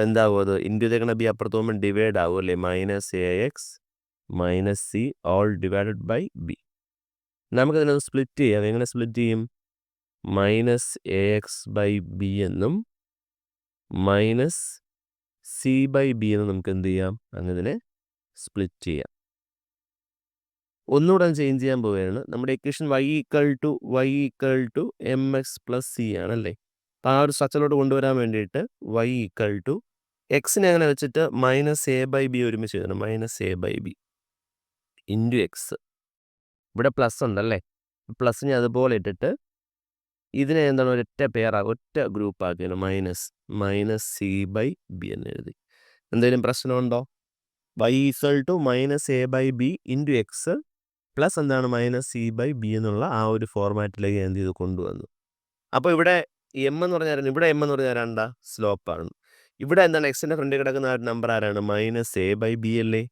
അപ്പോൾ എന്താവും അത് ഇൻറ്റു ചെയ്തേക്കണ ബി അപ്പുറത്ത് പോകുമ്പോൾ ഡിവൈഡ് ആവും അല്ലേ -ax - c all divided by B. നമുക്കതിനൊന്ന് സ്പ്ലിറ്റ് ചെയ്യാം. എങ്ങനെ സ്പ്ലിറ്റ് ചെയ്യും? -ax/b എന്നും -c/b എന്നും നമുക്ക് എന്ത് ചെയ്യാം? അങ്ങനെ സ്പ്ലിറ്റ് ചെയ്യാം. ഒന്നുകൂടെ ചേഞ്ച് ചെയ്യാൻ പോവുകയാണ്. നമ്മുടെ ഇക്വേഷൻ y = mx + c ആണല്ലേ. അപ്പോൾ ആ ഒരു സ്ട്രക്ചറിലോട്ട് കൊണ്ടുവരാൻ വേണ്ടിയിട്ട് y = എക്സിനെ അങ്ങനെ വെച്ചിട്ട് -a/b ഒരുമിച്ച് എഴുതണം. -a/b into X. ഇവിടെ പ്ലസ് ഉണ്ടല്ലേ. പ്ലസിനെ അതുപോലെ ഇട്ടിട്ട് ഇതിനെ എന്താണ് ഒറ്റ ഒറ്റ ഗ്രൂപ്പ് ആക്കിയാണ് -c/b എന്ന് എഴുതി. എന്തെങ്കിലും പ്രശ്നമുണ്ടോ? y = -a/b into X plus എന്താണ് -c/b എന്നുള്ള ആ ഒരു ഫോർമാറ്റിലേക്ക് എന്ത് ചെയ്ത് കൊണ്ടുവന്നു. അപ്പോൾ ഇവിടെ എം എന്ന് പറഞ്ഞാൽ ഇവിടെ എം എന്ന് പറഞ്ഞാൽ ആരാണ്ടാ? സ്ലോപ്പാണ്. ഇവിടെ എന്താണ് എക്സിൻ്റെ ഫ്രണ്ടിൽ കിടക്കുന്ന ആ ഒരു നമ്പർ ആരാണ്? -a/b അല്ലേ.